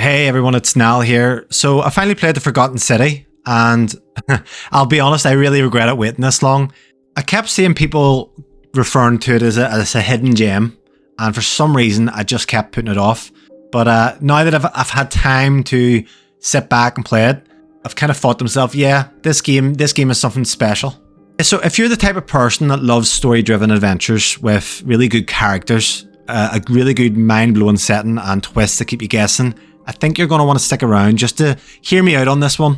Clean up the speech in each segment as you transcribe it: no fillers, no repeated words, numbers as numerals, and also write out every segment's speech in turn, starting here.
Hey everyone, it's Nal here. So I finally played The Forgotten City, and I'll be honest, I really regretted waiting this long. I kept seeing people referring to it as a hidden gem, and for some reason I just kept putting it off. But now that I've had time to sit back and play it, I've kind of thought to myself, yeah, this game is something special. So if you're the type of person that loves story-driven adventures with really good characters, a really good mind-blowing setting and twists that keep you guessing, I think you're going to want to stick around just to hear me out on this one.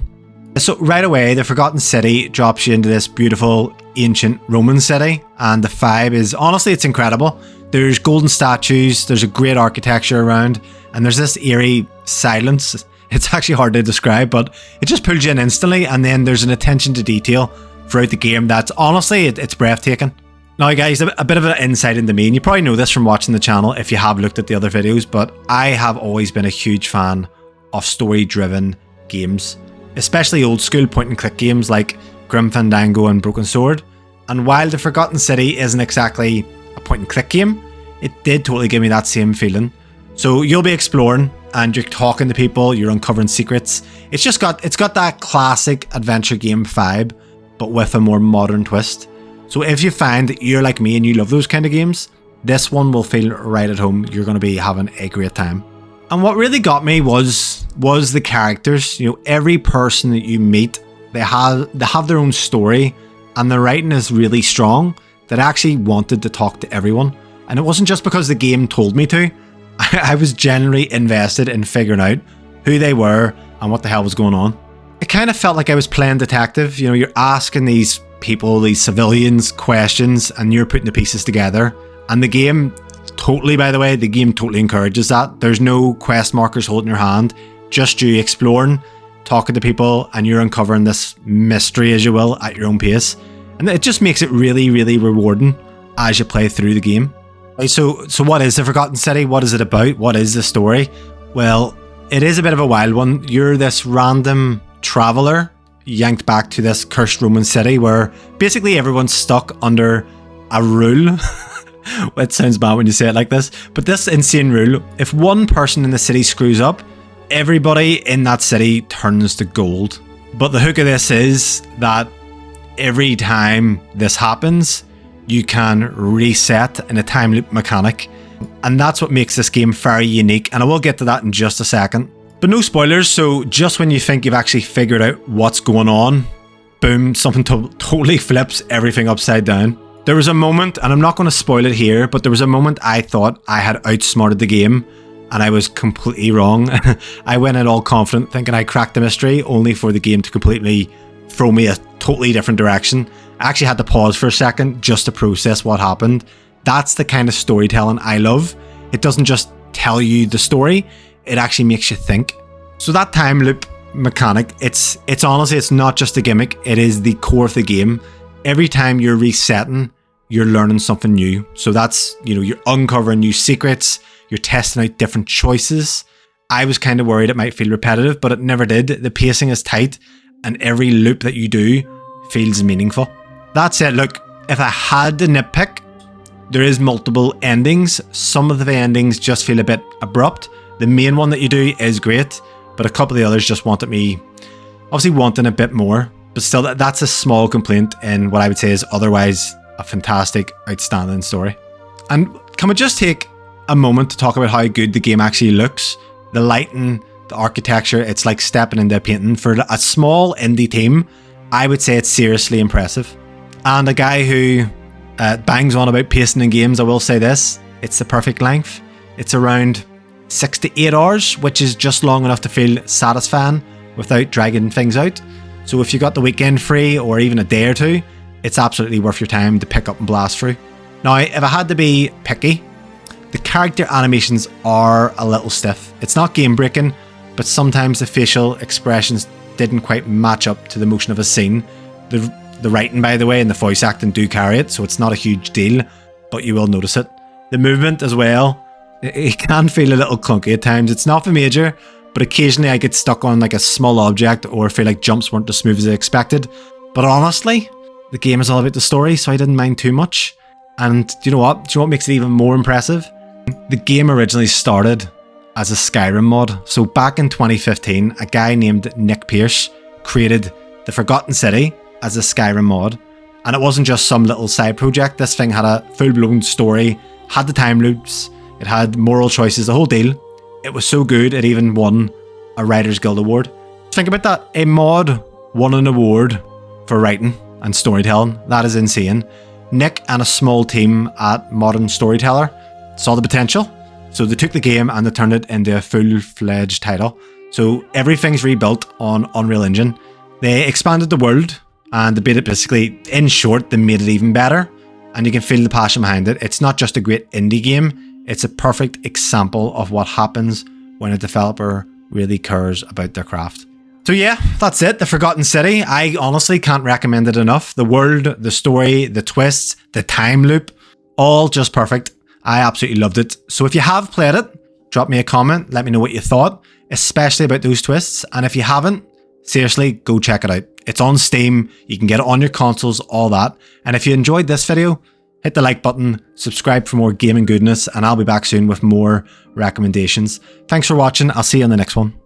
So right away, The Forgotten City drops you into this beautiful ancient Roman city, and the vibe is, honestly, it's incredible. There's golden statues, there's a great architecture around, and there's this eerie silence. It's actually hard to describe, but it just pulls you in instantly, and then there's an attention to detail throughout the game that's, honestly, it's breathtaking. Now guys, a bit of an insight into me, and you probably know this from watching the channel if you have looked at the other videos, but I have always been a huge fan of story-driven games, especially old-school point-and-click games like Grim Fandango and Broken Sword. And while The Forgotten City isn't exactly a point-and-click game, it did totally give me that same feeling. So you'll be exploring, and you're talking to people, you're uncovering secrets. It's got that classic adventure game vibe, but with a more modern twist. So if you find that you're like me and you love those kind of games, this one will feel right at home. You're going to be having a great time. And what really got me was the characters. You know, every person that you meet, they have their own story, and the writing is really strong that I actually wanted to talk to everyone. And it wasn't just because the game told me to. I was genuinely invested in figuring out who they were and what the hell was going on. It kind of felt like I was playing detective. You know, you're asking these people, these civilians, questions, and you're putting the pieces together. And the game totally, by the way, the game totally encourages that. There's no quest markers holding your hand, just you exploring, talking to people, and you're uncovering this mystery, as you will, at your own pace. And it just makes it really, really rewarding as you play through the game. So what is The Forgotten City? What is it about? What is the story? Well, it is a bit of a wild one. You're this random traveler yanked back to this cursed Roman city where basically everyone's stuck under a rule. It sounds bad when you say it like this, but this insane rule: if one person in the city screws up, everybody in that city turns to gold. But the hook of this is that every time this happens, you can reset in a time loop mechanic, and that's what makes this game very unique, and I will get to that in just a second. But no spoilers, so just when you think you've actually figured out what's going on, boom, something totally flips everything upside down. There was a moment, and I'm not going to spoil it here, but there was a moment I thought I had outsmarted the game, and I was completely wrong. I went in all confident thinking I cracked the mystery, only for the game to completely throw me a totally different direction. I actually had to pause for a second just to process what happened. That's the kind of storytelling I love. It doesn't just tell you the story, it actually makes you think. So that time loop mechanic, it's honestly, it's not just a gimmick, it is the core of the game. Every time you're resetting, you're learning something new. So that's, you know, you're uncovering new secrets, you're testing out different choices. I was kind of worried it might feel repetitive, but it never did. The pacing is tight, and every loop that you do feels meaningful. That said, look, if I had to nitpick, there is multiple endings. Some of the endings just feel a bit abrupt. The main one that you do is great, but a couple of the others just wanted me, obviously wanting a bit more. But still, that's a small complaint in what I would say is otherwise a fantastic, outstanding story. And can we just take a moment to talk about how good the game actually looks? The lighting, the architecture, it's like stepping into a painting. For a small indie team, I would say it's seriously impressive. And a guy who bangs on about pacing in games, I will say this, it's the perfect length. It's around 6 to 8 hours, which is just long enough to feel satisfying without dragging things out. So if you got the weekend free or even a day or two, it's absolutely worth your time to pick up and blast through. Now, if I had to be picky, the character animations are a little stiff. It's not game breaking, but sometimes the facial expressions didn't quite match up to the motion of a scene. The writing, by the way, and the voice acting do carry it, so it's not a huge deal, but you will notice it. The movement as well, it can feel a little clunky at times. It's not for major, but occasionally I get stuck on like a small object or feel like jumps weren't as smooth as I expected. But honestly, the game is all about the story, so I didn't mind too much. And do you know what? Do you know what makes it even more impressive? The game originally started as a Skyrim mod. So back in 2015, a guy named Nick Pierce created The Forgotten City as a Skyrim mod. And it wasn't just some little side project. This thing had a full-blown story, had the time loops, it had moral choices, the whole deal. It was so good, it even won a Writers Guild Award. Think about that. A mod won an award for writing and storytelling. That is insane. Nick and a small team at Modern Storyteller saw the potential. So they took the game and they turned it into a full-fledged title. So everything's rebuilt on Unreal Engine. They expanded the world and they made it basically, in short, they made it even better. And you can feel the passion behind it. It's not just a great indie game. It's a perfect example of what happens when a developer really cares about their craft. So yeah, that's it. The Forgotten City. I honestly can't recommend it enough. The world, the story, the twists, the time loop, all just perfect. I absolutely loved it. So if you have played it, drop me a comment. Let me know what you thought, especially about those twists. And if you haven't, seriously, go check it out. It's on Steam. You can get it on your consoles, all that. And if you enjoyed this video, hit the like button, subscribe for more gaming goodness, and I'll be back soon with more recommendations. Thanks for watching. I'll see you in the next one.